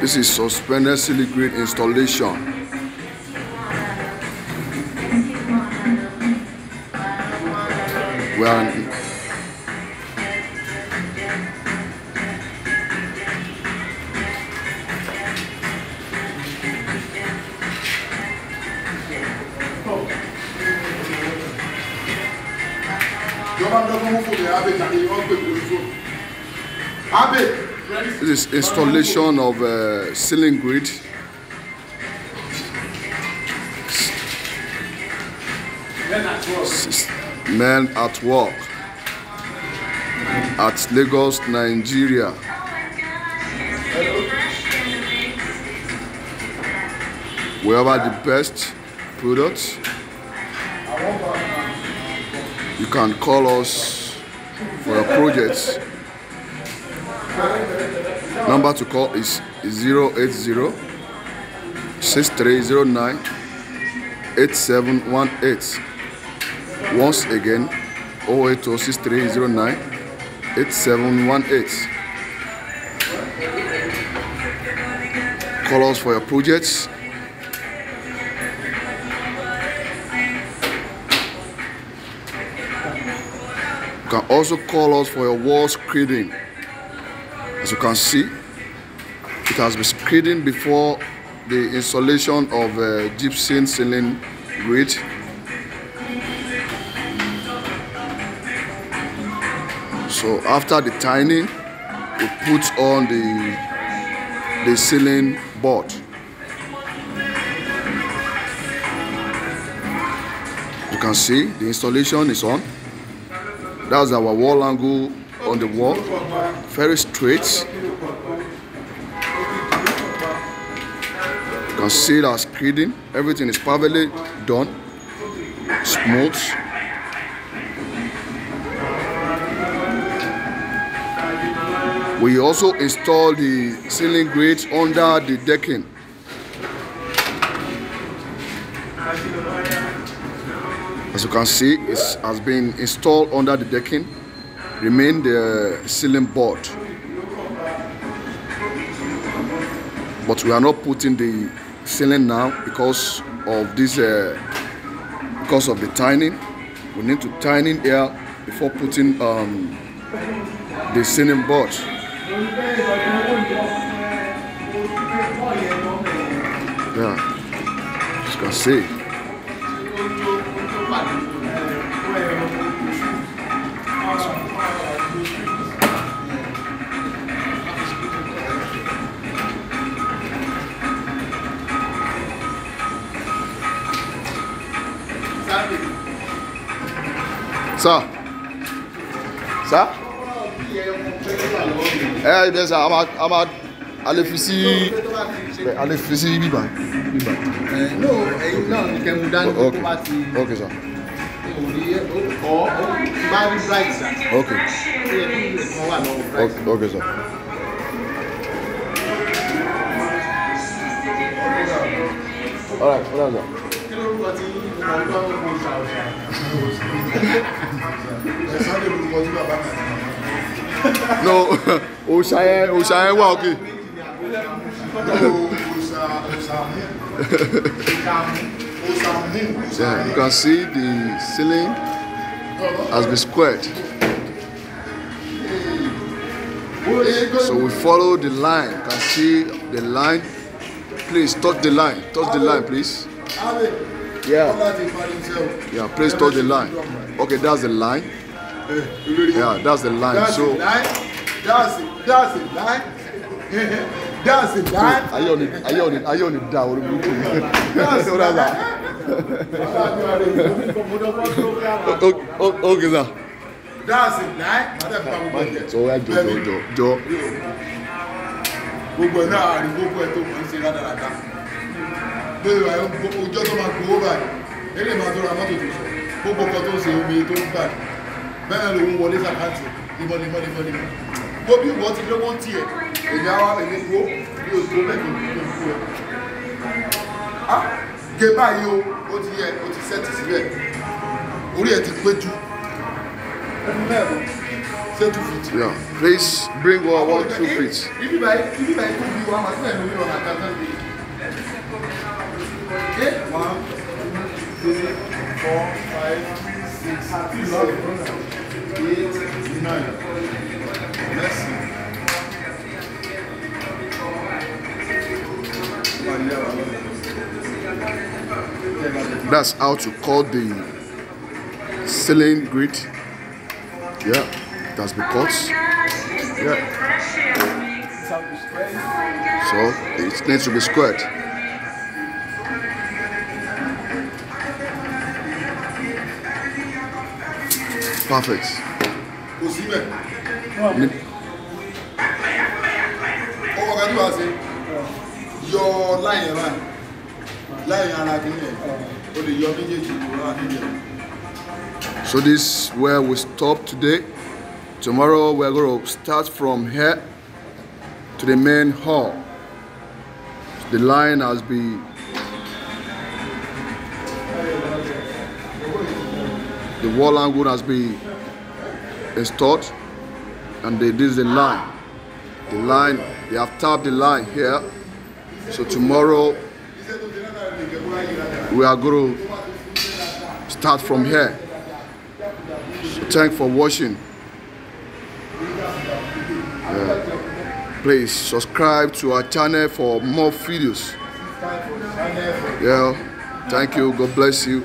This is suspended ceiling grid installation. We are this is installation of ceiling grid. Men at work at Lagos, Nigeria. We have the best products. You can call us for your projects. Number to call is 080-6309-8718. Once again, 080-6309-8718. Call us for your projects. You can also call us for your wall screeding. As you can see, it has been screeding before the installation of gypsum ceiling grid. So after the tiling, we put on the ceiling board. You can see the installation is on. That's our wall angle on the wall, very straight. You can see that screeding, everything is perfectly done, smooth. We also install the ceiling grids under the decking. As you can see, it has been installed under the decking, remain the ceiling board. But we are not putting the ceiling now because of this, because of the tiling. We need to tiling here before putting the ceiling board. Yeah, as you can see. Sir? Eh, bien ça, Alefisi Biba. No, you can done Okay, sir. Okay. Okay, sir. All right, sir. No, Oshaya, okay. Yeah, you can see the ceiling has been squared. So we follow the line. You can see the line. Please touch the line. Touch the line, please. Yeah. Yeah, please touch the line. Okay, that's the line. Yeah, that's the line. So that's the line. That's the line. Are you on it down? Okay, sir. That's the line. So I Joe. Gbogbo ẹ̀ náà àrí gbogbo ẹ̀ tó mọ̀ ń ṣe rádaràdá. Bẹ́ẹ̀ wà ọjọ́ tó máa gbowó báyìí, eré máa tó ra mọ́tò tó sọ, gbogbo kan tó ń ṣe omi tó ń báyìí. Bẹ́ẹ̀ ló ń wọlé sàkáàtì ìmọ̀lẹ́mọ̀. Gbogbo bí ìwọ ti lówó ń tiẹ̀, èmi àwa èmi gbó bí oṣù mẹ́tò ní ìlú ẹ̀. Gé báyìí ó ti yẹ, ó ti sẹ́tì síbẹ̀. Orí ẹ̀ ti pé jù. Say 2 feet. Yeah. Please bring our 2 feet. If you buy 2 feet, I'm going to on a carton. 1, 2, 3, 4, 5, 6, 7, 8, 9. Merci. That's how to cut the ceiling grid. Yeah, it has been cut. Yeah. So it needs to be squared. Perfect. Your line, so this is where we stop today. Tomorrow we're going to start from here to the main hall. The line has been, the wall angle has been installed, and this is the line. The line, they have tapped the line here. So tomorrow we are going to start from here. So thanks for watching. Please subscribe to our channel for more videos. Yeah, thank you. God bless you.